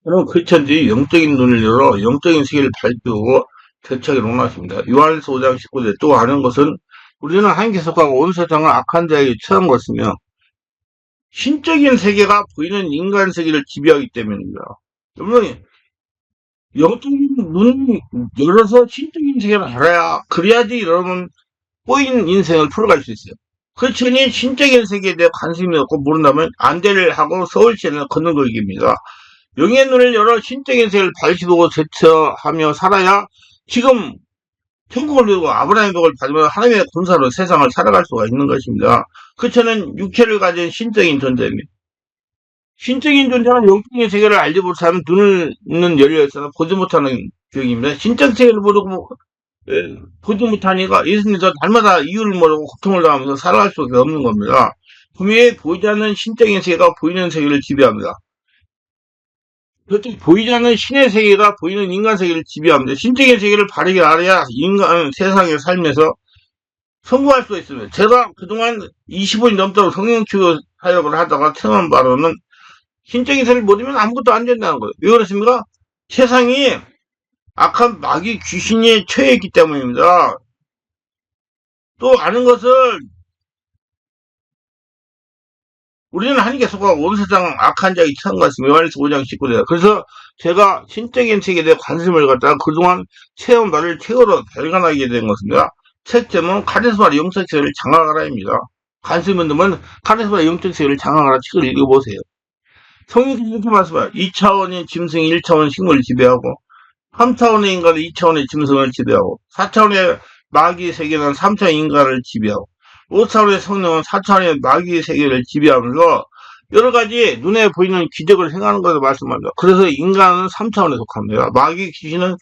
그럼 크리스천들이 영적인 눈을 열어 영적인 세계를 밝히고 대책을 논하십니다. 요한일서 5장 19절 또 아는 것은 우리는 하나님께 속하고 온 세상을 악한 자에게 처한 것이며 신적인 세계가 보이는 인간 세계를 지배하기 때문입니다. 여러분 영적인 눈을 열어서 신적인 세계를 알아야 그래야지 여러분 꼬인 인생을 풀어갈 수 있어요. 크리스천이 신적인 세계에 대해 관심이 없고 모른다면 안대를 하고 서울시내를 걷는 걸기입니다. 영의 눈을 열어 신적인 세계를 밝히고 대처하며 살아야 지금 천국을 누리고 아브라함의 복을 받으며 하나님의 군사로 세상을 살아갈 수가 있는 것입니다. 크리스천은 육체를 가진 신적인 존재입니다. 신적인 존재는 영적인 세계를 알지 못하면 눈은 열려있어서 보지 못하는 교육입니다. 신적 세계를 보지 못하니까 예수님께서 날마다 이유를 모르고 고통을 당하면서 살아갈 수밖에 없는 겁니다. 분명히 보이지 않는 신적인 세계가 보이는 세계를 지배합니다. 그렇게 보이지 않는 신의 세계가 보이는 인간 세계를 지배합니다. 신적인 세계를 바르게 알아야 인간 세상에 살면서 성공할 수가 있습니다. 제가 그동안 25년 넘도록 성령치유 사역을 하다가 체험한 바로는 신적인 세계를 모르면 아무것도 안 된다는 거예요. 왜 그렇습니까? 세상이 악한 마귀 귀신에 처해 있기 때문입니다. 또 아는 것을 우리는 하나님께 속하고 온 세상 악한 자에게 처한 것입니다. 요한일서 5장 19절. 그래서 제가 신적인 세계에 대해 관심을 갖다가 그동안 체험 바를 책으로 발간하게 된 것입니다. 책 제목은 카리스마의 영적 세계를 장악하라입니다. 관심 있는 분은 카리스마의 영적 세계를 장악하라 책을 읽어보세요. 성령께서 이렇게 말씀해요. 2차원의 짐승이 1차원 식물을 지배하고 3차원의 인간은 2차원의 짐승을 지배하고 4차원의 마귀 세계는 3차원의 인간을 지배하고 5차원의 성령은 4차원의 마귀 세계를 지배하면서 여러가지 눈에 보이는 기적을 행하는 것을 말씀합니다. 그래서 인간은 3차원에 속합니다. 마귀 귀신은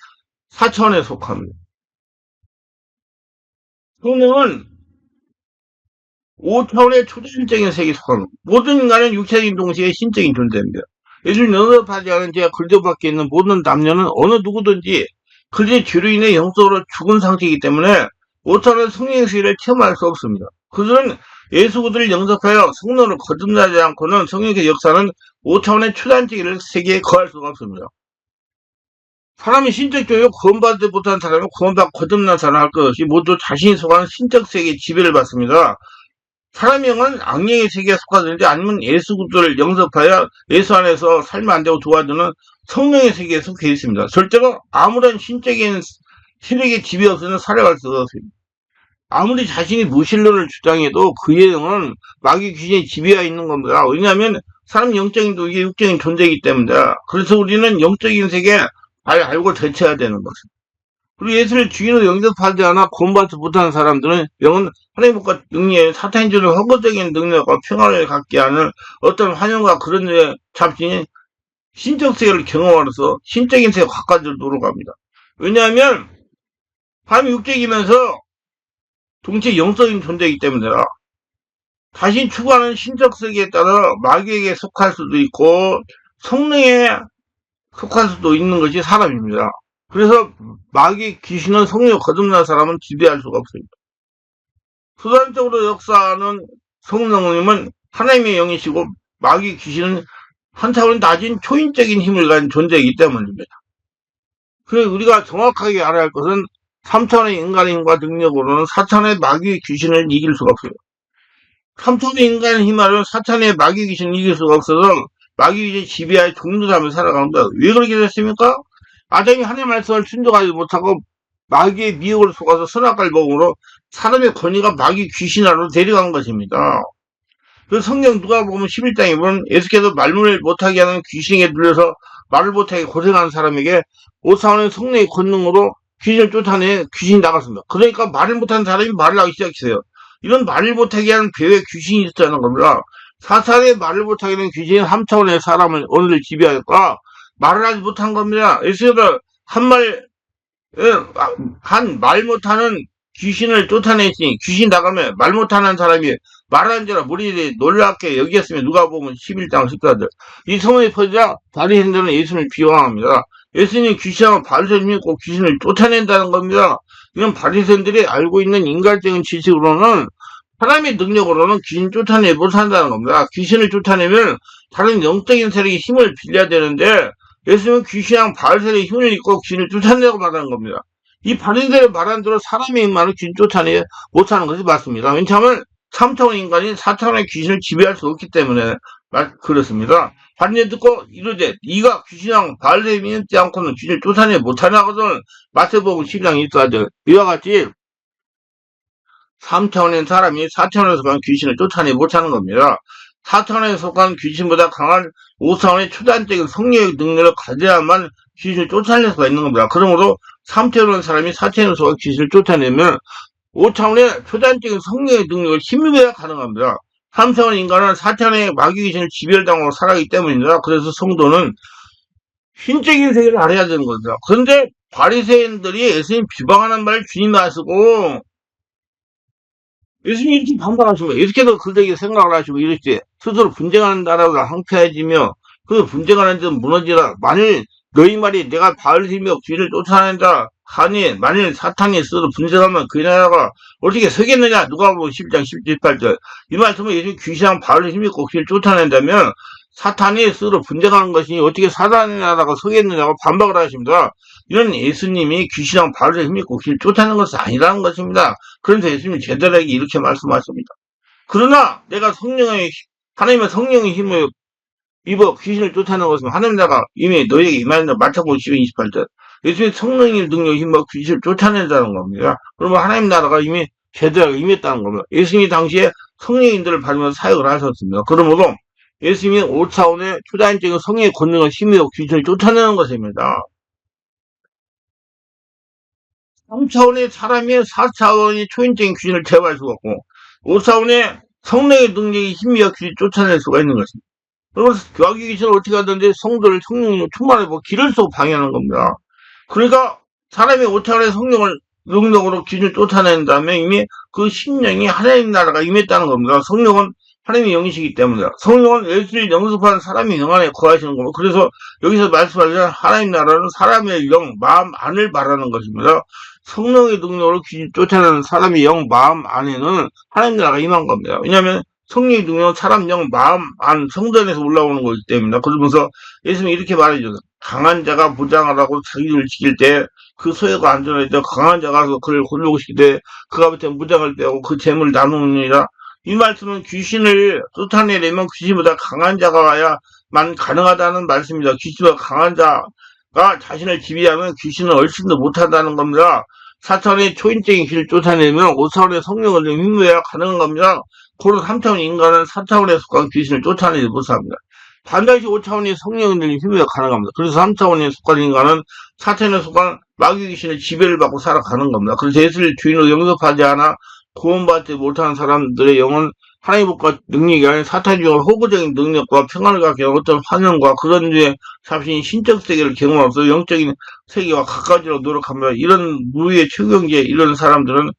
4차원에 속합니다. 성령은 5차원의 초자연적인 세계에 속합니다. 모든 인간은 육체적인 동시에 신적인 존재입니다. 예수님 영접하지 않은 죄가 그리스도 밖에 있는 모든 남녀는 어느 누구든지 그리스도의 죄로 인해 영적으로 죽은 상태이기 때문에 5차원의 성령의 세계를 체험할 수 없습니다. 그들은 예수 그들을 영접하여 성령을 거듭나지 않고는 성령의 역사는 5차원의 초자연적인 세계에 거할 수가 없습니다. 사람이 신적 교육 구원받지 못한 사람이 구원받고 거듭난 사람 할 것 없이 모두 자신이 속한 신적 세계의 지배를 받습니다. 사람의 영은 악령의 세계에 속하든지 아니면 예수 그리스도를 영접하여 예수 안에서 살면 안 되고 도와주는 성령의 세계에 속해 있습니다. 절대로 아무런 신적인 세력의 지배 없이는 살아갈 수가 없습니다. 아무리 자신이 무신론을 주장해도 그의 영은 마귀 귀신의 지배하에 있는 겁니다. 왜냐하면 사람 영적인 이게 육적인 존재이기 때문에. 그래서 우리는 영적인 세계 잘 알고 대처해야 되는 것입니다. 그리고 예수를 주인으로 영접하지 않아 구원받지 못하는 사람들은 영은 하나님과 능력에 사탄이 주는 허구적인 능력과 평화를 갖게 하는 어떤 환영과 그런 데 잡힌 신적 세계를 경험하면서 신적인 세계 가까이로 돌아갑니다. 왜냐하면 사람이 육적이면서 동시에 영적인 존재이기 때문에 자신이 추구하는 신적 세계에 따라 마귀에게 속할 수도 있고 성령에 속할 수도 있는 것이 사람입니다. 그래서 마귀 귀신은 성령에 거듭난 사람은 지배할 수가 없습니다. 수단적으로 역사하는 성령님은 하나님의 영이시고 마귀 귀신은 한 차원 낮은 초인적인 힘을 가진 존재이기 때문입니다. 그래서 우리가 정확하게 알아야 할 것은 3차원의 인간의 힘과 능력으로는 4차원의 마귀 귀신을 이길 수가 없어요. 3차원의 인간의 힘으로는 4차원의 마귀 귀신을 이길 수가 없어서 마귀 귀신이 지배하에 종노하며 살아갑니다. 왜 그렇게 됐습니까? 아담이 하나님의 말씀을 순종하지 못하고 마귀의 미혹을 속아서 선악과를 먹음으로 사람의 권위가 마귀 귀신으로 데려간 것입니다. 그 성경 누가복음 11장에 보면 예수께서 말문을 못하게 하는 귀신에게 눌려서 말을 못하게 고생하는 사람에게 5차원의 성령의 권능으로 귀신을 쫓아내 귀신이 나갔습니다. 그러니까 말을 못하는 사람이 말을 하기 시작했어요. 이런 말을 못하게 하는 배에 귀신이 있었다는 겁니다. 4차원의 말을 못하게 하는 귀신이 3차원의 사람을 오늘 지배하였고 말을 하지 못한 겁니다. 예수께서 한 말 못하는 귀신을 쫓아냈으니 귀신 나가면 말 못하는 사람이 말하는 줄 무리들이 놀랍게 여기었으면 누가복음 11장 14절. 이 소문이 퍼지자 바리새인들은 예수님을 비방합니다. 예수님 귀신하고 바리새인이 있고 귀신을 쫓아낸다는 겁니다. 이건 바리새인들이 알고 있는 인간적인 지식으로는 사람의 능력으로는 귀신 쫓아내 못한다는 겁니다. 귀신을 쫓아내면 다른 영적인 세력이 힘을 빌려야 되는데 예수님은 귀신이랑 바알세의 힘을 입고 귀신을 쫓아내라고 말하는 겁니다. 이 바리새인들의 말한 대로 사람의 힘만으로 귀신 쫓아내 못하는 것이 맞습니다. 왜냐하면 3차원 인간이 4차원의 귀신을 지배할 수 없기 때문에 그렇습니다. 바리새인 듣고 이르되 네가 귀신이랑 바알세의 힘이 있지 않고는 귀신을 쫓아내 못하냐거든. 마태복음 12장 24절. 이와 같이 3차원의 사람이 4차원에 속한 귀신을 쫓아내 못하는 겁니다. 4차원에 속한 귀신보다 강한 5차원의 초단적인 성령의 능력을 가져야만 귀신을 쫓아낼 수가 있는 겁니다. 그러므로 3차원의 사람이 4차원에 속한 귀신을 쫓아내면 5차원의 초단적인 성령의 능력을 힘입어야 가능합니다. 3차원 인간은 4차원의 마귀 귀신을 지배당하고 살아가기 때문입니다. 그래서 성도는 신적인 세계를 알아야 되는 거죠. 그런데 바리새인들이 예수님 비방하는 말을 주님이 하시고 예수님이 이렇게 반박하시고 이렇게도 그들에게 생각을 하시고 이렇게 스스로 분쟁하는 나라가 황폐해지며 그 분쟁하는 데는 무너지라. 만일 너희 말이 내가 바알세며 귀를 쫓아낸다 하니 만일 사탄이 스스로 분쟁하면 그 나라가 어떻게 서겠느냐. 누가복음 10장 18절. 이 말씀은 예수님 귀신이랑 바알을 힘입고 귀를 쫓아낸다면 사탄이 스스로 분쟁하는 것이니 어떻게 사탄의 나라가 서겠느냐고 반박을 하십니다. 이런 예수님이 귀신이랑 바알을 힘입고 귀를 쫓아내는 것은 아니라는 것입니다. 그래서 예수님이 제자들에게 이렇게 말씀하십니다. 그러나 내가 하나님의 성령의 힘을 입어 귀신을 쫓아내는 것은 하나님 나라가 이미 너희에게 임하였다. 마태복음 12장 28절. 예수님의 성령의 능력을 힘입어 귀신을 쫓아낸다는 겁니다. 그러면 하나님 나라가 이미 제자들에게 임했다는 겁니다. 예수님이 당시에 성령인들을 받으면서 사역을 하셨습니다. 그러므로 예수님이 5차원의 초자연적인 성령의 권능을 힘입어 귀신을 쫓아내는 것입니다. 3차원의 사람이 4차원의 초인적인 귀신을 제어할 수가 없고 5차원의 성령의 능력이 힘이어 귀신을 쫓아낼 수가 있는 것입니다. 그러면 마귀 귀신을 어떻게 하든지 성도를 성령으로 충만하고 기를 쏘고 방해하는 겁니다. 그러니까 사람이 5차원의 성령을 능력으로 귀신을 쫓아낸 다음에 이미 그 심령이 하나님 나라가 임했다는 겁니다. 성령은 하나님의 영이시기 때문에 성령은 예수를 영접하는 사람의 영 안에 거하시는 겁니다. 그래서 여기서 말씀하시는 하나님 나라는 사람의 영, 마음 안을 말하는 것입니다. 성령의 능력으로 귀신 쫓아내는 사람의 영, 마음 안에는 하나님 나라가 임한 겁니다. 왜냐하면 성령의 능력은 사람 영, 마음 안, 성도 안에서 올라오는 거기 때문에. 그러면서 예수님이 이렇게 말해줘요. 강한 자가 무장하라고 자기를 지킬 때 그 소유가 안전할 때 강한 자가 그를 홀로고 시킬 때 그가 밑에 무장을 빼고 그 재물을 나누느니라. 이 말씀은 귀신을 쫓아내려면 귀신보다 강한 자가 와야만 가능하다는 말씀입니다. 귀신보다 강한 자가 자신을 지배하면 귀신은 얼씬도 못한다는 겁니다. 4차원의 초인적인 귀신을 쫓아내면 5차원의 성령을 힘입어야 가능한 겁니다. 고로 3차원 인간은 4차원에 속한 귀신을 쫓아내지 못합니다. 반드시 5차원의 성령의 힘입어야 가능합니다. 그래서 3차원에 속한 인간은 4차원에 속한 마귀 귀신의 지배를 받고 살아가는 겁니다. 그래서 예수를 주인으로 영접하지 않아 구원받지 못하는 사람들의 영은 하나님과 능력이 아닌 사탄이 주는 호구적인 능력과 평안을 갖게 하는 어떤 환영과 그런 류의 자신이 신적 세계를 경험하면서 영적인 세계와 가까워지려고 노력합니다. 이런 무의의 최경제 이런 사람들은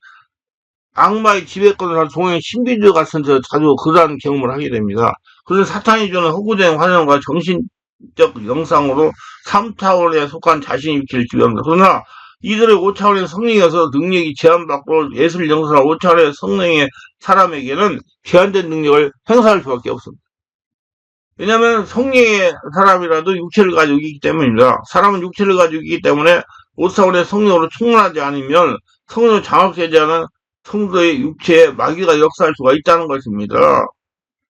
악마의 지배권을 한 종의 신비주의 같은 데 자주 그러한 경험을 하게 됩니다. 그래서 사탄이 주는 호구적인 환영과 정신적 영상으로 3차원에 속한 자신이 있기를 지배합니다. 그러나 이들의 5차원의 성령이어서 능력이 제한받고 예수를 영접한 5차원의 성령의 사람에게는 제한된 능력을 행사할 수밖에 없습니다. 왜냐하면 성령의 사람이라도 육체를 가지고 있기 때문입니다. 사람은 육체를 가지고 있기 때문에 5차원의 성령으로 충분하지 않으면 성령을 장악되지 않은 성도의 육체에 마귀가 역사할 수가 있다는 것입니다.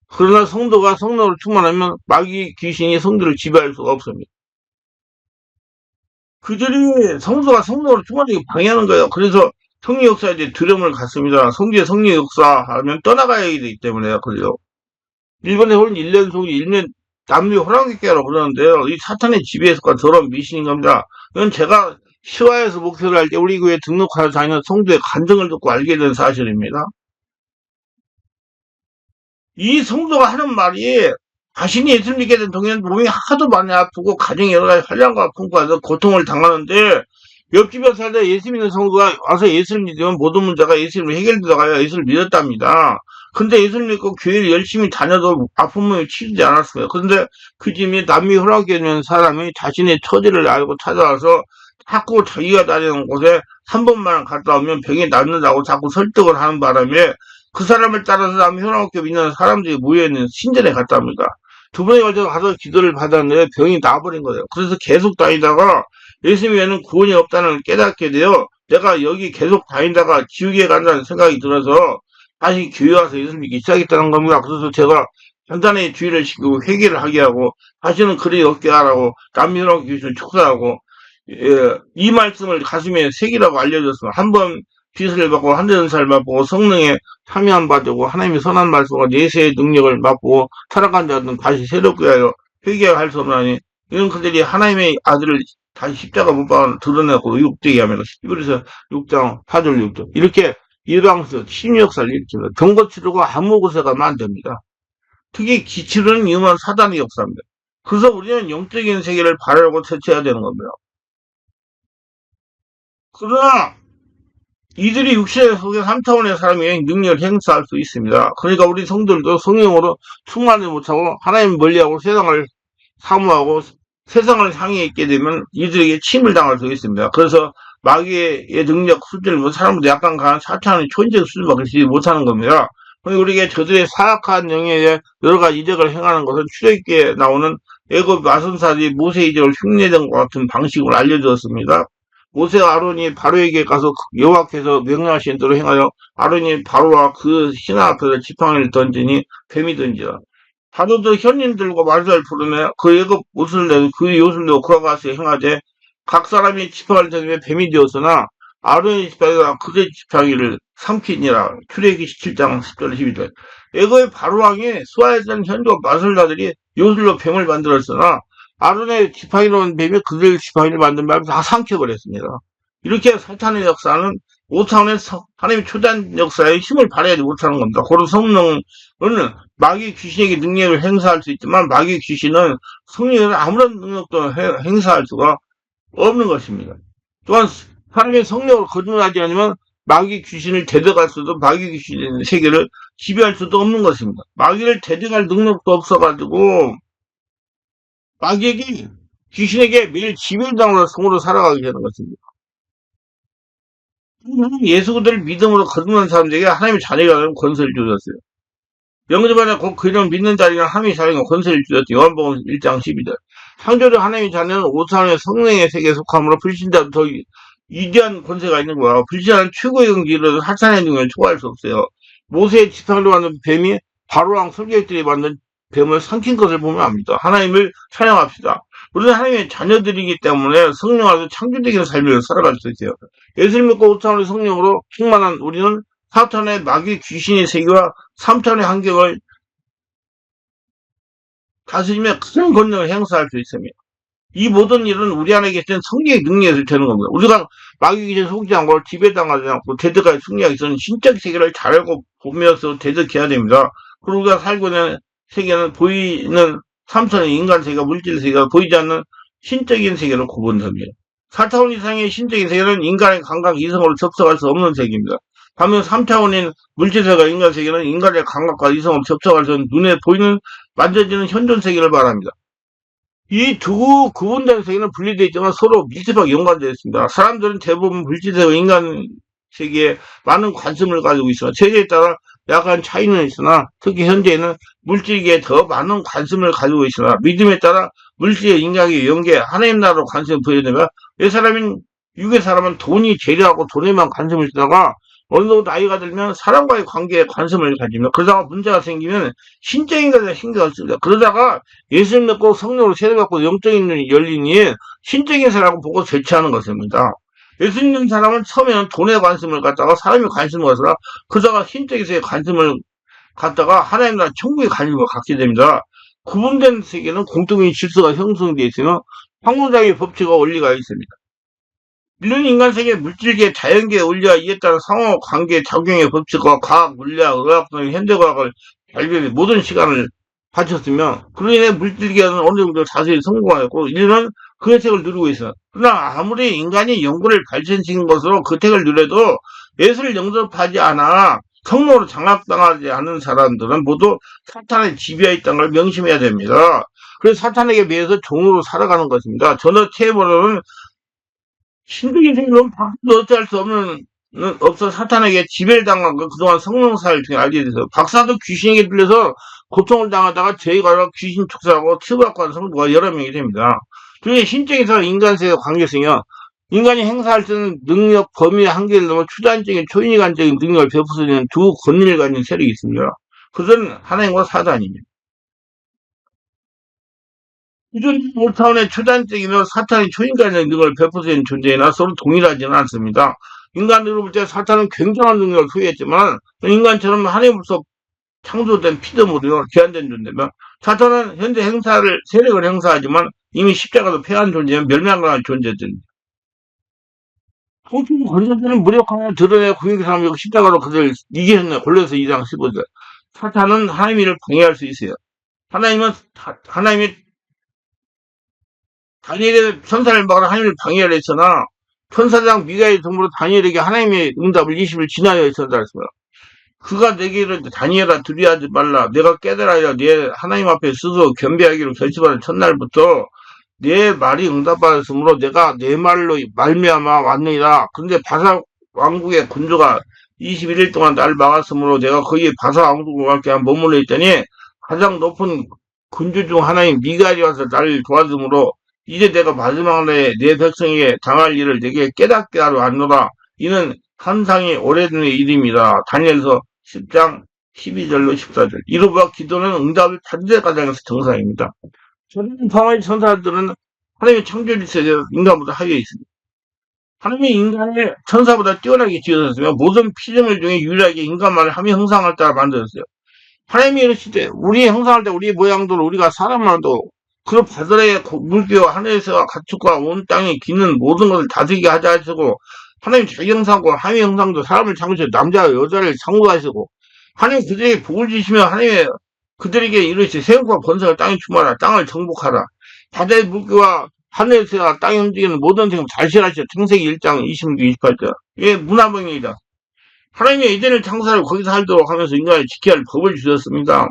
그러나 성도가 성령으로 충만하면 마귀 귀신이 성도를 지배할 수가 없습니다. 그들이 성도가 성령으로 충만하게 방해하는 거예요. 그래서 성령 역사에 대해 두려움을 갖습니다. 성주의 성령 역사하면 떠나가야 되기 때문에요. 그래요. 일본의 홀 1년 속이 1년 남미 호랑이깨라고 그러는데요. 이 사탄의 지배에서가 더러운 미신인 겁니다. 이건 제가 시화에서 목회를 할 때 우리 교회 등록하여 다니는 성도의 간증을 듣고 알게 된 사실입니다. 이 성도가 하는 말이 자신이 예수를 믿게 된 동의는 몸이 하도 많이 아프고 가정이 여러 가지 환란과 아픔과 고통을 당하는데 옆집에 살다 예수 믿는 성도가 와서 예수를 믿으면 모든 문제가 예수를 해결되다가 예수를 믿었답니다. 근데 예수를 믿고 교회를 열심히 다녀도 아픔을 치르지 않았어요. 그런데 그 집이 남미 호랑이에 있는 사람이 자신의 처지를 알고 찾아와서 자꾸 자기가 다니는 곳에 한 번만 갔다 오면 병이 낫는다고 자꾸 설득을 하는 바람에 그 사람을 따라서 남미 호랑이에 있는 사람들이 모여있는 신전에 갔답니다. 두 번에 걸쳐서 가서 기도를 받았는데 병이 나버린 거예요. 그래서 계속 다니다가 예수님에는 구원이 없다는 걸 깨닫게 돼요. 내가 여기 계속 다니다가 지옥에 간다는 생각이 들어서 다시 교회 와서 예수 믿기 시작했다는 겁니다. 그래서 제가 간단히 주의를 시키고 회개를 하게 하고 다시는 그리 없게 하라고 남녀랑 귀신을 축사하고 이 말씀을 가슴에 새기라고 알려줬습니다. 한 번 빛을 받고 하늘은사를 맛보고 성령에 참여함 받고 하나님의 선한 말씀과 내세의 능력을 맛보고 타락한 자들은 다시 새롭게 하여 회개할 수 없나니 이런 그들이 하나님의 아들을 다시 십자가 못 박아 드러내고 의혹되게 하면 히브리서 6장 4절 6절 이렇게 일방에서 침략사를 일으킵니다. 경고 치르고 아무 곳에 가면 안 됩니다. 특히 기치르는 위험한 사단의 역사입니다. 그래서 우리는 영적인 세계를 바라고 채취해야 되는 겁니다. 그러나 이들이 육체 속에 3차원의 사람이 능력을 행사할 수 있습니다. 그러니까 우리 성도들도 성령으로 충만을 못하고 하나님 멀리하고 세상을 사모하고 세상을 향해 있게 되면 이들에게 침을 당할 수 있습니다. 그래서 마귀의 능력 수준을 못 사람도 약간 강한 4차원의 존재 수준밖에 쓰지 못하는 겁니다. 우리에게 저들의 사악한 영에 여러 가지 이적을 행하는 것은 출애굽기에 나오는 애굽 마선사들이 모세 이적을 흉내낸 것 같은 방식으로 알려주었습니다. 모세와 아론이 바로에게 가서 여호와께서 명령하신 대로 행하여 아론이 바로와 그 신하 앞에서 지팡이를 던지니 뱀이 던지라. 바로도 현인들과 말을 부르며 그 애굽 옷을 내고 그 옷을 내고 그와 같이 행하되 각 사람이 지팡이를 던지며 뱀이 되었으나 아론의 지팡이가 그의 지팡이를 삼키니라. 출애굽기 17장 10절 12절. 애굽의 바로왕이 수하했던 현족 마술자들이 요술로 뱀을 만들었으나 아론의 지팡이로 온 뱀이 그들 지팡이를 만든 뱀을 다 삼켜버렸습니다. 이렇게 사탄의 역사는 5차원의 하나님의 초단 역사에 힘을 발휘하지 못하는 겁니다. 고로 성령은 마귀 귀신에게 능력을 행사할 수 있지만 마귀 귀신은 성령에게 아무런 능력도 행사할 수가 없는 것입니다. 또한 하나님의 성령으로 거듭나지 않으면 마귀 귀신을 대적할 수도 마귀 귀신의 세계를 지배할 수도 없는 것입니다. 마귀를 대적할 능력도 없어가지고 마귀에게 귀신에게 매일 지배당으로 성으로 살아가게 되는 것입니다. 예수 그들을 믿음으로 거듭난 사람들에게 하나님의 자녀가 되는 권세를 주셨어요. 영접 안에 곧 그이름 믿는 자리가 하나님의 자녀가 권세를 주셨죠. 요한복음 1장 12절. 상조적 하나님의 자녀는 5차원의 성령의 세계에 속함으로 불신자도 더 위대한 권세가 있는 거야. 불신자는 최고의 경지로도 사탄의 능력을 초과할 수 없어요. 모세의 지팡이로 만든 뱀이 바로왕 설계들이 만든 뱀을 삼킨 것을 보면 압니다. 하나님을 찬양합시다. 우리는 하나님의 자녀들이기 때문에 성령 안에서 창조적인 삶을 살아갈 수 있어요. 예수를 믿고 5차원의 성령으로 충만한 우리는 4차원의 마귀 귀신의 세계와 3차원의 환경을 다스리며 큰 권력을 행사할 수 있습니다. 이 모든 일은 우리 안에 계신 성령의 능력이 되는 겁니다. 우리가 마귀 귀신 속지 않고 지배당하지 않고 대적까지 승리하기 위해서는 신적 세계를 잘 알고 보면서 대적해야 됩니다. 그리고 우리가 살고 있는 세계는 보이는 3차원의 인간 세계가 물질 세계가 보이지 않는 신적인 세계로 구분됩니다. 4차원 이상의 신적인 세계는 인간의 감각 이성으로 접속할 수 없는 세계입니다. 반면 3차원인 물질세계가 인간 세계는 인간의 감각과 이성으로 접촉할 수 있는 눈에 보이는 만져지는 현존 세계를 말합니다. 이 두 구분된 세계는 분리되어 있지만 서로 밀접하게 연관되어 있습니다. 사람들은 대부분 물질세계와 인간 세계에 많은 관심을 가지고 있으나 세계에 따라 약간 차이는 있으나 특히 현재는 물질계에 더 많은 관심을 가지고 있으나 믿음에 따라 물질의 인간의 연계 하나님 나라로 관심을 보여주면 이 사람인 육의 사람은 돈이 재료하고 돈에만 관심을 쓰다가 어느 정도 나이가 들면 사람과의 관계에 관심을 가지며 그러다가 문제가 생기면 신적인 것에 신경을 씁니다. 그러다가 예수를 믿고 성령으로 세례받고 영적인 눈이 열리니 신적인 사람을 보고 죄치하는 것입니다. 예수 믿는 사람은 처음에는 돈에 관심을 갖다가 사람이 관심을 갖다가 그러다가 신적인 세계에 관심을 갖다가 하나님 나라 천국에 관심을 갖게 됩니다. 구분된 세계는 공통인 질서가 형성되어 있으며 황무장의 법칙과 원리가 있습니다. 이런 인간 세계, 물질계, 자연계 원리와 이에 따라 상호 관계 작용의 법칙과 과학, 물리학, 의학 등 현대과학을 발견해 모든 시간을 바쳤으며 그로 인해 물질계는 어느 정도 자세히 성공하였고 인류는 그 혜택을 누리고 있어요. 그러나 아무리 인간이 연구를 발전시킨 것으로 그 혜택을 누려도 예수를 영접하지 않아 성령으로 장악당하지 않은 사람들은 모두 사탄의 지배에 있다는 걸 명심해야 됩니다. 그래서 사탄에게 매여서 종으로 살아가는 것입니다. 저는 체험으로는 신적인 생명은 박사도 어찌할 수 없는 없어 사탄에게 지배를 당한 건 그동안 성령사를 통해 알게 돼서 박사도 귀신에게 들려서 고통을 당하다가 죄가 귀신 축사하고 치부받고 하는 성도가 여러 명이 됩니다. 그중에 신적에서 인간세의 관계성이요. 인간이 행사할 수 있는 능력, 범위의 한계를 넘어 추단적인 초인간적인 능력을 베풀 수 있는 두 권위를 가진 세력이 있습니다. 그것은 하나님과 사단입니다. 기존 5차원의 초단적인 사탄이 초인간의 능력을 베풀 수 있는 존재이나 서로 동일하지는 않습니다. 인간으로 볼 때 사탄은 굉장한 능력을 소유했지만 인간처럼 하나님으로서 창조된 피조물이요 제한된 존재며 사탄은 현재 세력을 행사하지만 이미 십자가도 패한 존재며 멸망당한 존재들입니다. 성품 권력들은 무력함을 드러내 구역의 사람이고 십자가로 그들을 이기셨네. 골로새 2장 15절. 사탄은 하나님의 일을 방해할 수 있어요. 하나님이 다니엘의 천사를 막아 하나님을 방해하려 했으나 천사장 미가엘 정부로 다니엘에게 하나님의 응답을 20일 지나야 했었다 했습니다. 그가 내게 이르되 다니엘아 두려워하지 말라. 내가 깨달아야 내 하나님 앞에 스스로 겸비하기로 결심하는 첫날부터 내 말이 응답받았으므로 내가 내 말로 말미암아 왔느니라. 그런데 바사 왕국의 군주가 21일 동안 나를 막았으므로 내가 거기에 바사 왕국과 함께 머물러 있더니 가장 높은 군주 중 하나인 미가엘이 와서 나를 도와주므로 이제 내가 마지막 날에 내 백성에게 당할 일을 내게 깨닫게 하러 왔노라. 이는 한상이 오래된 일입니다. 다니엘서 10장 12절로 14절. 이로봐 기도는 응답을 받을 때까지 하는 정상입니다. 저는 방황의 천사들은 하나님의 창조질서에 인간보다 하위에 있습니다. 하나님이 인간을 천사보다 뛰어나게 지으셨으며 모든 피조물 중에 유일하게 인간만을 하며 형상을 따라 만들었어요. 하나님이 이르시되 우리 형상할 때 우리 모양대로 우리가 사람만도 그 바다의 물기와 하늘에서 가축과 온 땅에 기는 모든 것을 다스리게 하자 하시고 하나님 자기 형상과 하나님의 형상도 사람을 창조해 남자와 여자를 창조하시고 하나님 그들에게 복을 주시며 하나님의 그들에게 이르시되 세력과 권세가 땅에 충만하라. 땅을 정복하라. 바다의 물기와 하늘에서 땅에 움직이는 모든 생을 잘실하시오. 창세기 1장 26, 28절. 이게 문화범위이다. 하나님의 에덴을 창조하고 거기서 살도록 하면서 인간을 지켜야 할 법을 주셨습니다.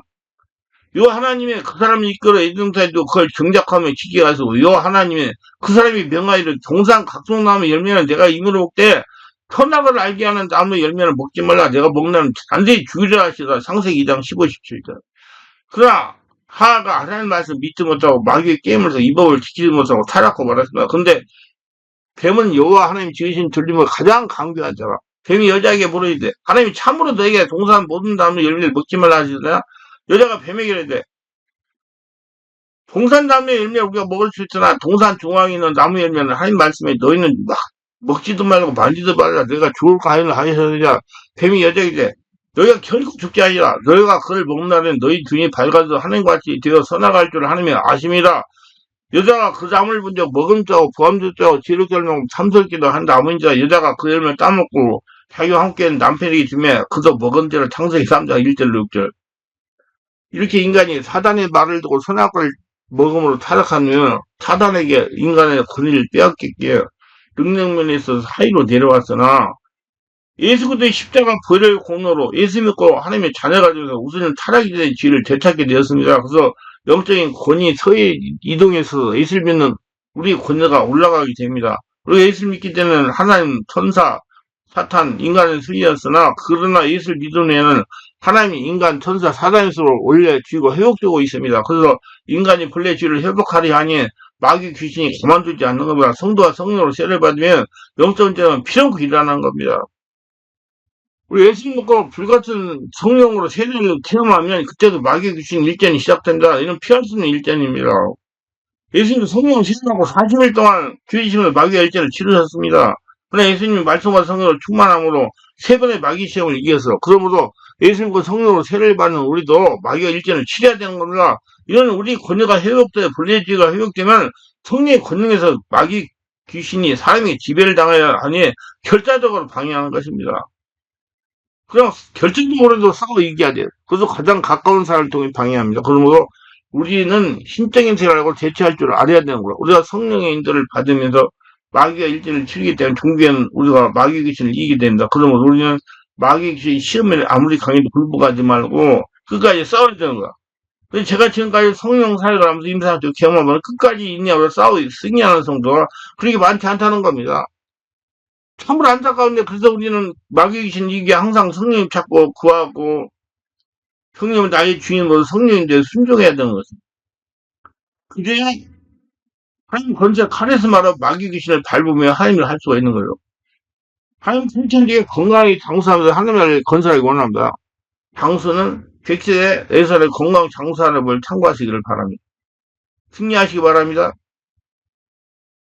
요 하나님의 그 사람을 이끌어 에덴사에도 그걸 정작하며 지키게 하시고 요 하나님의 그 사람이 명하기를 동산 각종나무 열매는 내가 임으로 먹되 선악을 알게 하는 나무 열매는 먹지 말라. 내가 먹는 반드시 죽이라 하시다. 창세기 2장 15, 17절. 그러나 하하가 하나님 말씀 믿지 못하고 마귀의 게임을 해서 이 법을 지키지 못하고 타락하고 말았습니다. 근데 뱀은 여호와 하나님 지으신 들림을 가장 강조한 자라. 뱀이 여자에게 물으시되 하나님이 참으로 너에게 동산 모든 나무 열매를 먹지 말라 하시더라. 여자가 뱀에게 이르되 동산 나무 열매를 우리가 먹을 수 있으나 동산 중앙에 있는 나무 열매는 하나님 말씀에 너희는 막 먹지도 말고 만지도 말라. 내가 죽을까 하여는 하시느냐. 뱀이 여자에게 이르되 너희가 결코 죽지 아니라 너희가 그를 먹는 날엔 너희 등이 밝아져 하늘같이 되어 선악할 줄 하나님의 아심이라. 여자가 그 나무를 본적 먹음자고 부함자고 지르결명 참설기도 한 나무인자 여자가 그 열매를 따먹고 자기와 함께 남편에게 주며 그도 먹은대로 창세기 3장 1절로 6절. 이렇게 인간이 사단의 말을 듣고 선악을 먹음으로 타락하면 사단에게 인간의 권위를 빼앗기기에 능력면에 있어서 하위로 내려왔으나 예수 그리스도의 십자가 보혈의 공로로 예수 믿고 하나님의 자녀가 되어서 우선은 타락이 된 지위를 되찾게 되었습니다. 그래서 영적인 권위 서해 이동해서 예수를 믿는 우리 권위가 올라가게 됩니다. 그리고 예수를 믿기 때문에 하나님, 천사, 사탄, 인간의 수이었으나 그러나 예수를 믿은 후에는 하나님이 인간, 천사, 사단의 수로 올려주고 회복되고 있습니다. 그래서 인간이 본래 죄를 회복하려 하니 마귀 귀신이 가만두지 않는 겁니다. 성도와 성령으로 세례를 받으면 영적 문제는 필연코 일어나는 겁니다. 우리 예수 믿고 불같은 성령으로 세례를 체험하면 그때도 마귀 귀신 일전이 시작된다. 이는 피할 수 있는 일전입니다. 예수님 성령 시즌하고 40일 동안 주의심을 마귀의 일전을 치르셨습니다. 그러나 예수님이 말씀과 성령으로 충만함으로 3번의 마귀 시험을 이겨서 그러므로 예수님과 성령으로 세례를 받는 우리도 마귀의 일전을 치러야 되는 겁니다. 이런 우리 권위가 회복돼 본래지가 회복되면 성령의 권능에서 마귀 귀신이 사람에게 지배를 당해야 하니 결자적으로 방해하는 것입니다. 그냥 결정적으로도 싸워 이겨야 돼요. 그래서 가장 가까운 사람을 통해 방해합니다. 그러므로 우리는 신적인 세력을 대체할 줄 알아야 되는 거예요. 우리가 성령의 인도를 받으면서 마귀가 일진을 치르기 때문에 종교에는 우리가 마귀 귀신을 이기게 됩니다. 그러면 우리는 마귀 귀신 시험에 아무리 강해도 불복하지 말고 끝까지 싸워야 되는 거야. 그래서 제가 지금까지 성령 사역을 하면서 임사학교 경험하면 끝까지 있냐고 싸워 승리하는 성도가 그렇게 많지 않다는 겁니다. 참으로 안타까운데 그래서 우리는 마귀 귀신 이기게 항상 성령 찾고 구하고 성령은 나의 주인으로 성령인데 순종해야 되는 것입니다. 그래야 하나님 권세 카리스마로 마귀 귀신을 밟으며 하나님을 할 수가 있는 거예요. 하나님 천천지에 건강하게 장수하면서 하나님을 건설하기 원합니다. 장수는 100세에 4살에 건강 장수하는 걸 참고하시기를 바랍니다. 승리하시기 바랍니다.